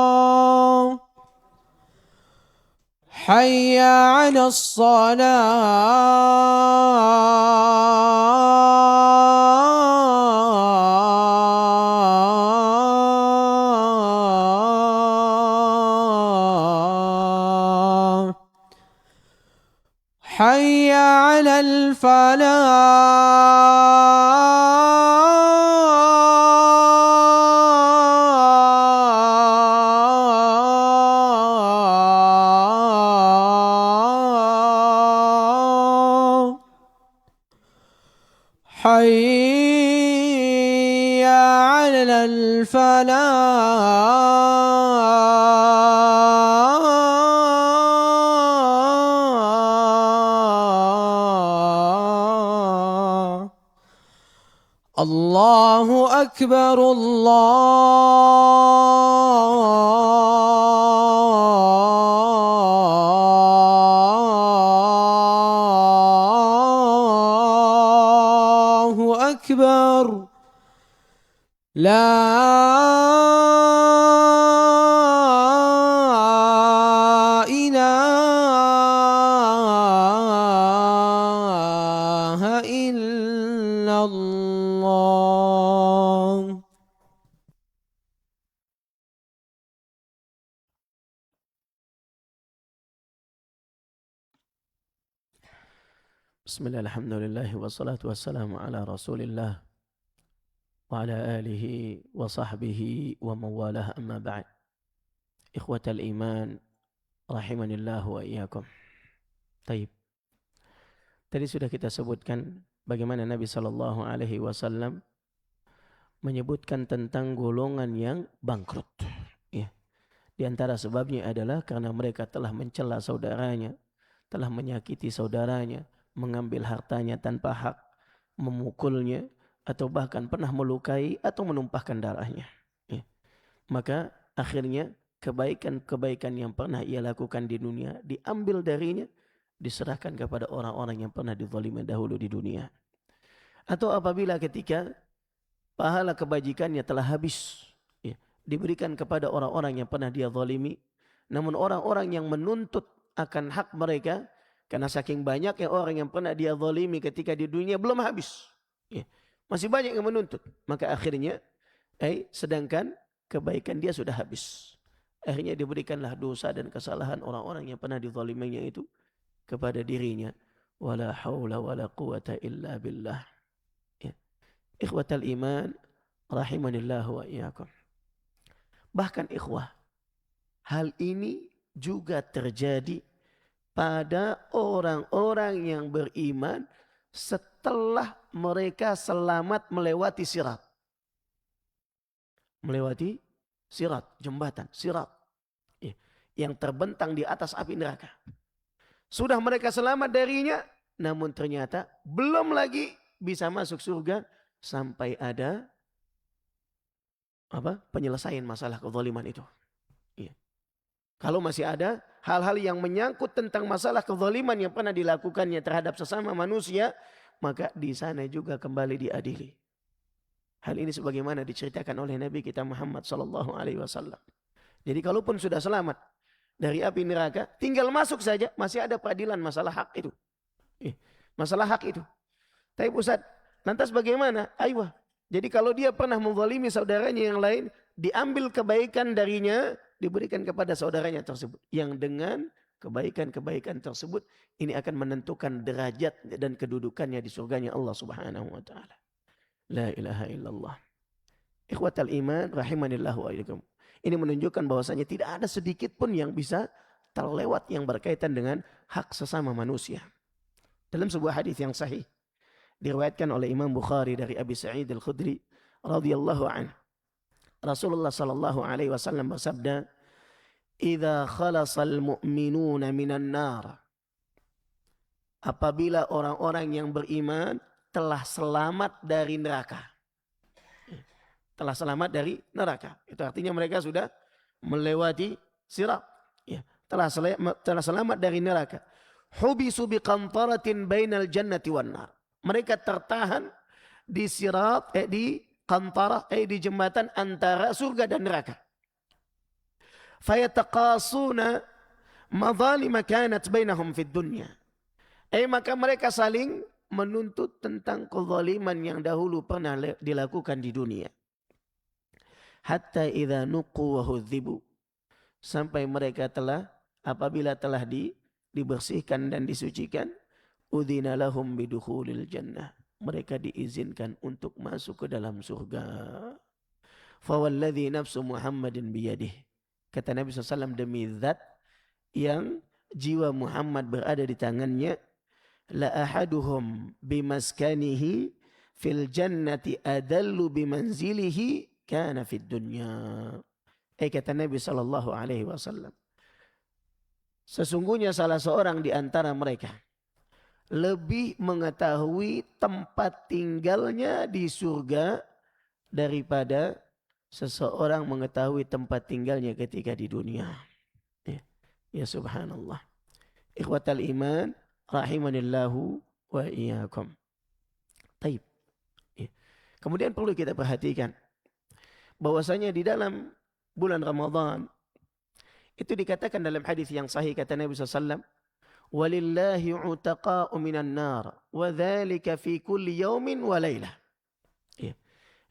الصلاة حي على الصلاة حي على الفلاح حي على الفلاح الله أكبر الله أكبر لا إله إلا الله بسم الله الحمد لله والصلاة والسلام على رسول الله وعلى آله وصحبه ومن والاه أما بعد إخوة الإيمان rahimani Allah wa iyyakum. Taib. Tadi sudah kita sebutkan bagaimana Nabi sallallahu alaihi wasallam menyebutkan tentang golongan yang bangkrut. Ya. Di antara sebabnya adalah karena mereka telah mencela saudaranya, telah menyakiti saudaranya, mengambil hartanya tanpa hak, memukulnya, atau bahkan pernah melukai atau menumpahkan darahnya. Ya. Maka akhirnya kebaikan-kebaikan yang pernah ia lakukan di dunia diambil darinya, diserahkan kepada orang-orang yang pernah dizalimi dahulu di dunia. Atau apabila ketika pahala kebajikannya telah habis, ya, diberikan kepada orang-orang yang pernah dia zalimi, namun orang-orang yang menuntut akan hak mereka, karena saking banyaknya orang yang pernah dia zalimi ketika di dunia belum habis, ya, masih banyak yang menuntut, maka akhirnya sedangkan kebaikan dia sudah habis, akhirnya diberikanlah dosa dan kesalahan orang-orang yang pernah dizaliminya itu kepada dirinya. Wala haula wala quwata illa billah. Ya. Ikhwatal iman rahimanillah wa iyyakum. Bahkan ikhwah, hal ini juga terjadi pada orang-orang yang beriman setelah mereka selamat melewati sirat. Melewati sirat, jembatan, sirat, ya, yang terbentang di atas api neraka. Sudah mereka selamat darinya, namun ternyata belum lagi bisa masuk surga sampai ada penyelesaian masalah kezaliman itu. Ya. Kalau masih ada hal-hal yang menyangkut tentang masalah kezaliman yang pernah dilakukannya terhadap sesama manusia, maka di sana juga kembali diadili. Hal ini sebagaimana diceritakan oleh Nabi kita Muhammad sallallahu alaihi wasallam. Jadi kalaupun sudah selamat dari api neraka, tinggal masuk saja, masih ada peradilan masalah hak itu. Masalah hak itu. Tapi Ustaz, lantas bagaimana? Aywa. Jadi kalau dia pernah menzalimi saudaranya yang lain, diambil kebaikan darinya, diberikan kepada saudaranya tersebut. Yang dengan kebaikan-kebaikan tersebut, ini akan menentukan derajat dan kedudukannya di surganya Allah subhanahu wa ta'ala. La ilaha illallah. Ikhwatal iman, rahimanillahu wa iyyakum. Ini menunjukkan bahwasanya tidak ada sedikit pun yang bisa terlewat yang berkaitan dengan hak sesama manusia. Dalam sebuah hadis yang sahih, diriwayatkan oleh Imam Bukhari dari Abi Sa'id Al-Khudri radhiyallahu anhu. Rasulullah sallallahu alaihi wasallam bersabda, "Idza khalasal mu'minuna minan nar." Apabila orang-orang yang beriman telah selamat dari neraka. Telah selamat dari neraka. Itu artinya mereka sudah melewati sirat. Ya, telah selamat dari neraka. Hubisu biqantaratin bainal jannati wan nar. Mereka tertahan di sirat, di qantarah, di jembatan antara surga dan neraka. Fayataqasuna madhalima kanat bainahum fid dunya. Maka mereka saling menuntut tentang kezaliman yang dahulu pernah dilakukan di dunia. Hatta idza nuqu wa hudzibu. Sampai mereka apabila telah dibersihkan dan disucikan, udzina lahum bidukhulil jannah. Mereka diizinkan untuk masuk ke dalam surga. Fawalladzi nafsu Muhammadin biyadih. Kata Nabi SAW, demi zat yang jiwa Muhammad berada di tangannya, la ahaduhum bimaskanihi fil jannati adallu bimanzilihi kana fid dunya. Kata Nabi SAW, sesungguhnya salah seorang di antara mereka lebih mengetahui tempat tinggalnya di surga daripada seseorang mengetahui tempat tinggalnya ketika di dunia. Ya subhanallah. Ikhwatal iman, rahimanillahu wa iyyakum. Taib. Kemudian perlu kita perhatikan bahwasanya di dalam bulan Ramadan itu dikatakan dalam hadis yang sahih, kata Nabi SAW, walillahi utaqa'u minan nar wa dzalika fi kulli yaumin wa lailah.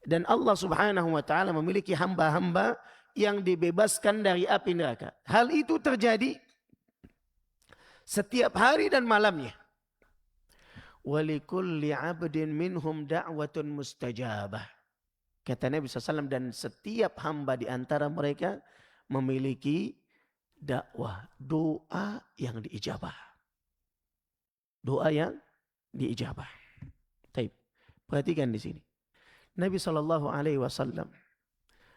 Dan Allah Subhanahu wa taala memiliki hamba-hamba yang dibebaskan dari api neraka. Hal itu terjadi setiap hari dan malamnya. Walikulli 'abdin minhum da'watun mustajabah. Kata Nabi SAW, dan setiap hamba di antara mereka memiliki dakwah, doa yang diijabah. Doa yang diijabah. Taib. Perhatikan di sini. Nabi SAW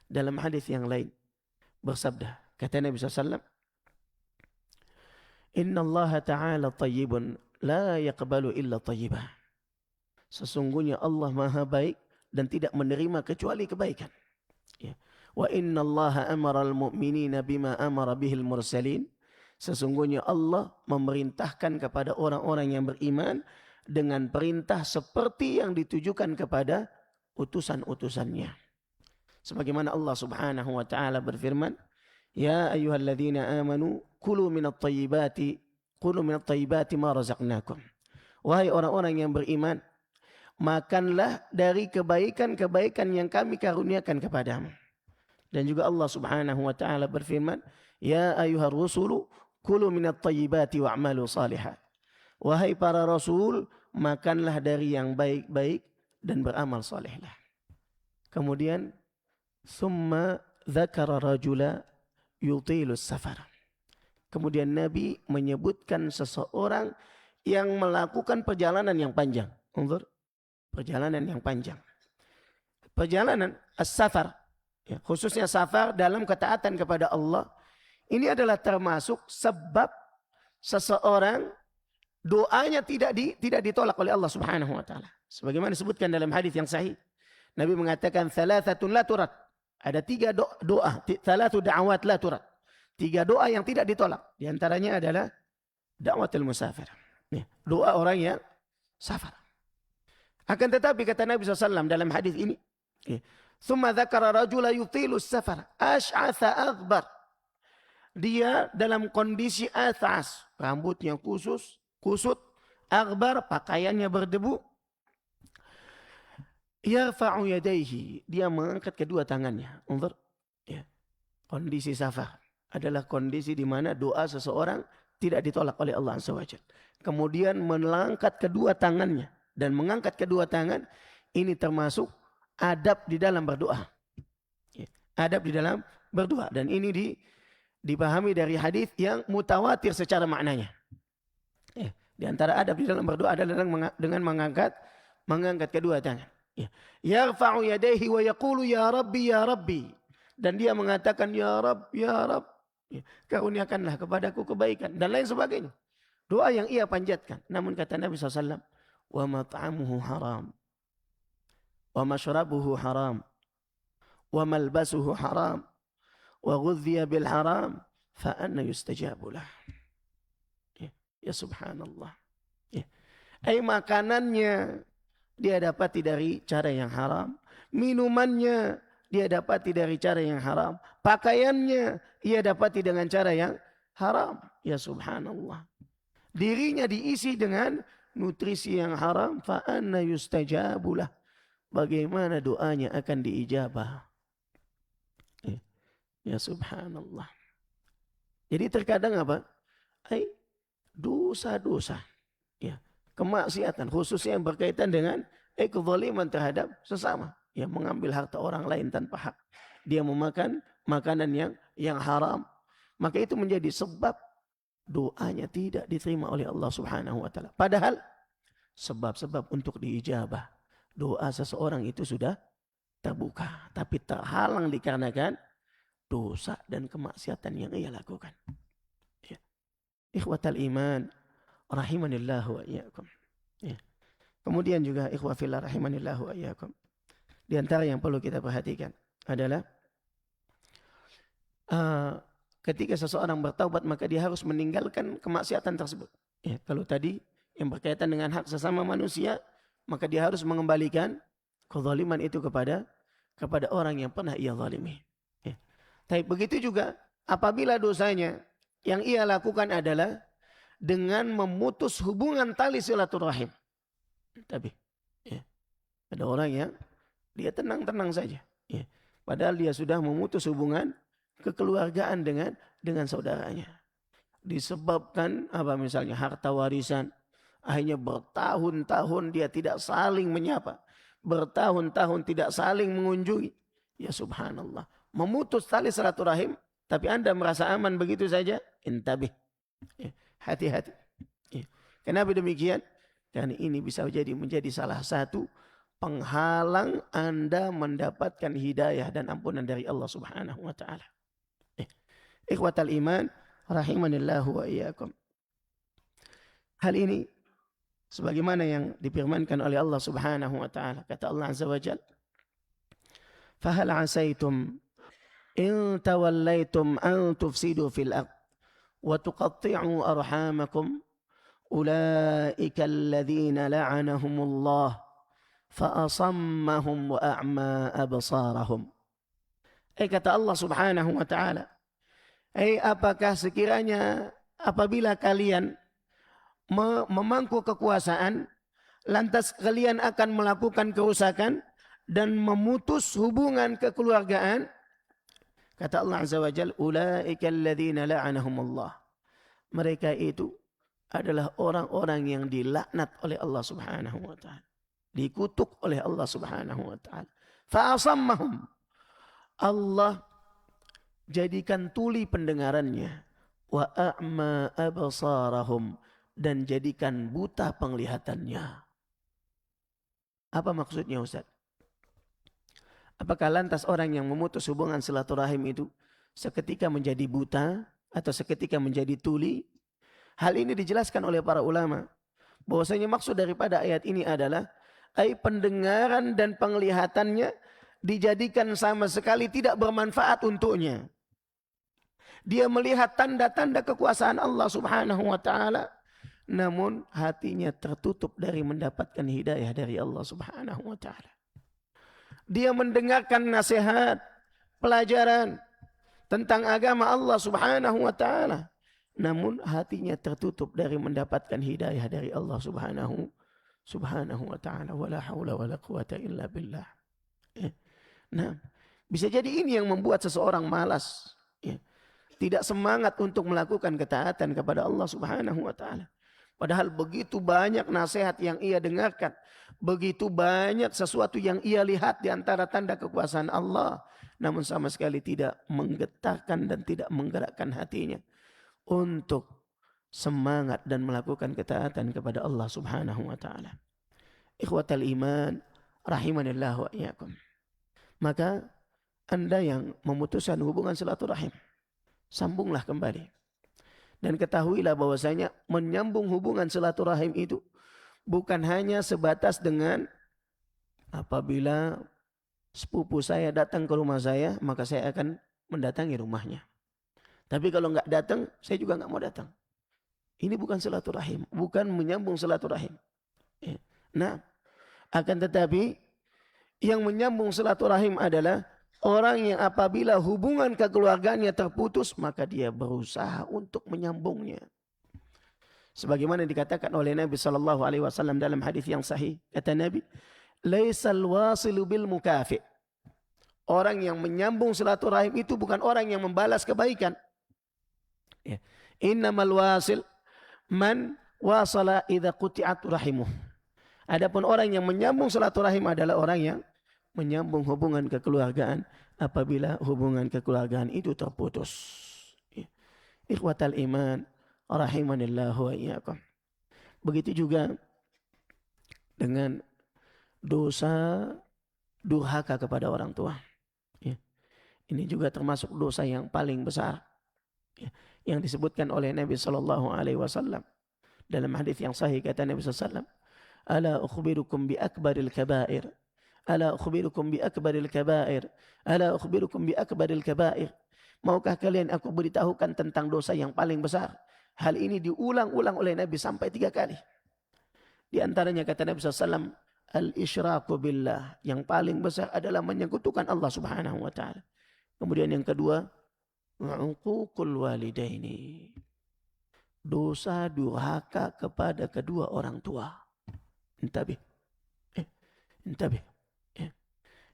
dalam hadis yang lain bersabda, kata Nabi SAW, Inna Allah Ta'ala tayyibun la yaqbalu illa tayyibah. Sesungguhnya Allah maha baik dan tidak menerima kecuali kebaikan. Ya. Wa inna Allah amara al-mu'minina bima amara bihil mursalin. Sesungguhnya Allah memerintahkan kepada orang-orang yang beriman dengan perintah seperti yang ditujukan kepada utusan-utusannya. Sebagaimana Allah Subhanahu wa taala berfirman, "Ya ayyuhalladzina amanu kulu minat thayyibati ma razaqnakum." Wahai orang-orang yang beriman, makanlah dari kebaikan-kebaikan yang kami karuniakan kepadamu. Dan juga Allah Subhanahu wa taala berfirman, "Ya ayyuhar rusulu kulu minat thayyibati wa'malu salihah." Wahai para rasul, makanlah dari yang baik-baik dan beramal salehlah. Kemudian summa dzakara rajula yutilus safar. Kemudian Nabi menyebutkan seseorang yang melakukan perjalanan yang panjang. Unzur, perjalanan yang panjang. Perjalanan as-safar, ya, khususnya safar dalam ketaatan kepada Allah, ini adalah termasuk sebab seseorang doanya tidak ditolak oleh Allah Subhanahu wa taala. Sebagaimana disebutkan dalam hadis yang sahih, Nabi mengatakan thalathatun la turat. Ada 3 doa, thalathu da'awat la turat. 3 doa yang tidak ditolak. Di antaranya adalah da'watul musafir. Doa orang yang safar. Akan tetapi kata Nabi SAW dalam hadis ini, "Tsumma dzakara rajula yutilu safar, ash'atha aghbar." Dia dalam kondisi athas, rambutnya kusut, aghbar, pakaiannya berdebu. Yarfa'u yadayhi, dia mengangkat kedua tangannya. Unzur, ya. Kondisi safar adalah kondisi di mana doa seseorang tidak ditolak oleh Allah Azza wa Jalla. Kemudian mengangkat kedua tangannya dan mengangkat kedua tangan ini termasuk adab di dalam berdoa. Ya. Adab di dalam berdoa, dan ini dipahami dari hadis yang mutawatir secara maknanya. Ya. Di antara adab di dalam berdoa adalah dengan mengangkat kedua tangan. Ya. Yarfa'u yadayhi wa yaqulu ya Rabbi ya Rabbi, dan dia mengatakan ya Rabb ya Rabb, ya, karuniakanlah kepadaku kebaikan dan lain sebagainya. Doa yang ia panjatkan. Namun kata Nabi SAW, wa mat'amuhu haram, wa mashrabuhu haram, wa malbasuhu haram, wa ghudhiya bil haram, fa anna yustajabu lah. Ya subhanallah. Ya. Makanannya dia dapati dari cara yang haram, minumannya dia dapati dari cara yang haram, pakaiannya ia dapati dengan cara yang haram. Ya subhanallah. Dirinya diisi dengan nutrisi yang haram, fa anna yustajabulah. Bagaimana doanya akan diijabah? Ya subhanallah. Jadi terkadang apa? Dosa-dosa, ya, kemaksiatan, khususnya yang berkaitan dengan kezaliman terhadap sesama, ya, mengambil harta orang lain tanpa hak, dia memakan makanan yang haram, maka itu menjadi sebab doanya tidak diterima oleh Allah Subhanahu wa taala. Padahal sebab-sebab untuk diijabah doa seseorang itu sudah terbuka, tapi terhalang dikarenakan dosa dan kemaksiatan yang ia lakukan. Ya. Ikhwatal iman rahimanillah wa iyyakum. Ya. Kemudian juga ikhwah fillah rahimanillah wa iyyakum, di antara yang perlu kita perhatikan adalah ketika seseorang bertaubat maka dia harus meninggalkan kemaksiatan tersebut. Ya, kalau tadi yang berkaitan dengan hak sesama manusia, maka dia harus mengembalikan kezaliman itu kepada orang yang pernah ia zalimi. Ya. Tapi begitu juga apabila dosanya yang ia lakukan adalah dengan memutus hubungan tali silaturahim. Tapi ya, ada orang yang dia tenang-tenang saja. Ya. Padahal dia sudah memutus hubungan kekeluargaan dengan saudaranya. Disebabkan apa, misalnya harta warisan, akhirnya bertahun-tahun dia tidak saling menyapa, bertahun-tahun tidak saling mengunjungi. Ya subhanallah, memutus tali silaturahim, tapi Anda merasa aman begitu saja? Intabih. Ya, hati-hati. Ya. Kenapa demikian? Karena ini bisa menjadi salah satu penghalang Anda mendapatkan hidayah dan ampunan dari Allah Subhanahu wa taala. Ikhwatal iman rahimanillahu wa iyyakum. Hal ini sebagaimana yang difirmankan oleh Allah Subhanahu wa taala, kata Allah Azza wa Jalla, "Fahal 'asaitum in tawallaitum an tufsidu fil ard wa tuqatti'u arhamakum ulaika alladhina la'anahumullah fa asammahum wa a'ma absarahum." Kata Allah Subhanahu wa taala, apakah sekiranya apabila kalian memangku kekuasaan, lantas kalian akan melakukan kerusakan dan memutus hubungan kekeluargaan? Kata Allah Azza wa Jalla, ulaika alladzina la'anahumullah. Mereka itu adalah orang-orang yang dilaknat oleh Allah Subhanahu wa taala, dikutuk oleh Allah Subhanahu wa taala. Fa asammahum, Allah jadikan tuli pendengarannya, wa a'ma absarahum, dan jadikan buta penglihatannya. Apa maksudnya Ustaz? Apakah lantas orang yang memutus hubungan silaturahim itu seketika menjadi buta atau seketika menjadi tuli? Hal ini dijelaskan oleh para ulama bahwasanya maksud daripada ayat ini adalah pendengaran dan penglihatannya dijadikan sama sekali tidak bermanfaat untuknya. Dia melihat tanda-tanda kekuasaan Allah Subhanahu wa taala, namun hatinya tertutup dari mendapatkan hidayah dari Allah Subhanahu wa taala. Dia mendengarkan nasihat, pelajaran tentang agama Allah Subhanahu wa taala, namun hatinya tertutup dari mendapatkan hidayah dari Allah Subhanahu wa taala. Wala haula wala quwata illa billah. Nah, bisa jadi ini yang membuat seseorang malas, tidak semangat untuk melakukan ketaatan kepada Allah Subhanahu wa taala. Padahal begitu banyak nasihat yang ia dengarkan, begitu banyak sesuatu yang ia lihat di antara tanda kekuasaan Allah, namun sama sekali tidak menggetarkan dan tidak menggerakkan hatinya untuk semangat dan melakukan ketaatan kepada Allah Subhanahu wa taala. Ikhwatal iman rahimanillah wa iyyakum. Maka Anda yang memutuskan hubungan silaturahim, sambunglah kembali. Dan ketahuilah bahwasanya menyambung hubungan silaturahim itu bukan hanya sebatas dengan apabila sepupu saya datang ke rumah saya, maka saya akan mendatangi rumahnya. Tapi kalau nggak datang, saya juga nggak mau datang. Ini bukan silaturahim, bukan menyambung silaturahim. Nah, akan tetapi yang menyambung silaturahim adalah orang yang apabila hubungan kekeluargaannya terputus, maka dia berusaha untuk menyambungnya. Sebagaimana dikatakan oleh Nabi SAW dalam hadis yang sahih, kata Nabi, "Laisal wasilu bil mukafi." Orang yang menyambung silaturahim itu bukan orang yang membalas kebaikan. Innamal wasil man wasala idza quti'at rahimuh. Adapun orang yang menyambung silaturahim adalah orang yang menyambung hubungan kekeluargaan apabila hubungan kekeluargaan itu terputus. Ikhwatal iman rahimanillah wa iyyakum. Begitu juga dengan dosa durhaka kepada orang tua. Ini juga termasuk dosa yang paling besar yang disebutkan oleh Nabi SAW dalam hadis yang sahih. Kata Nabi SAW, "Ala ukhbirukum bi akbaril kabair. Ala ukhbirukum bi akbaril kabair. Ala ukhbirukum bi akbaril kabair." Maukah kalian aku beritahukan tentang dosa yang paling besar? Hal ini diulang-ulang oleh Nabi sampai 3 kali. Di antaranya kata Nabi SAW, al-isyraku billah. Yang paling besar adalah menyekutukan Allah Subhanahu wa taala. Kemudian yang kedua, uququl walidaini. Dosa durhaka kepada kedua orang tua. Intabih.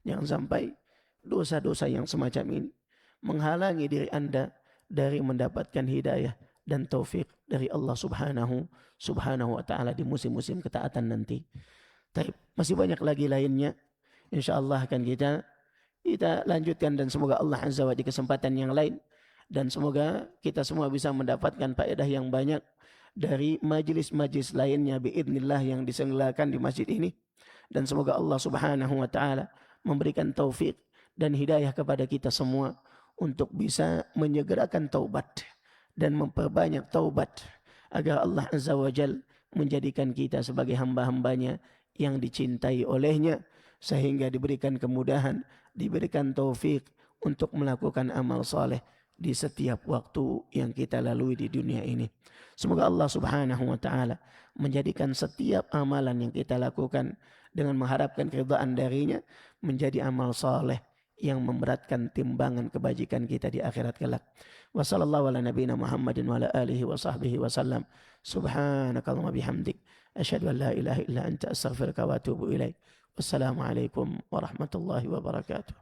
Jangan sampai dosa-dosa yang semacam ini menghalangi diri Anda dari mendapatkan hidayah dan taufik dari Allah Subhanahu wa taala di musim-musim ketaatan nanti. Tapi masih banyak lagi lainnya. Insyaallah akan kita lanjutkan, dan semoga Allah Azza wa Jalla di kesempatan yang lain, dan semoga kita semua bisa mendapatkan faedah yang banyak dari majelis-majelis lainnya biidznillah yang diselenggarakan di masjid ini. Dan semoga Allah Subhanahu wa taala memberikan taufik dan hidayah kepada kita semua untuk bisa menyegerakan taubat dan memperbanyak taubat agar Allah Azza wa Jalla menjadikan kita sebagai hamba-hambanya yang dicintai olehnya, sehingga diberikan kemudahan, diberikan taufik untuk melakukan amal saleh di setiap waktu yang kita lalui di dunia ini. Semoga Allah Subhanahu wa taala menjadikan setiap amalan yang kita lakukan dengan mengharapkan keridhaan darinya menjadi amal saleh yang memberatkan timbangan kebajikan kita di akhirat kelak. Wa sallallahu ala nabiyina Muhammadin wa ala alihi wa sahbihi wa sallam. Subhanakallahumma bihamdik asyhadu an la ilaha illa anta astaghfiruka wa atubu ilaik. Wassalamu alaikum warahmatullahi wabarakatuh.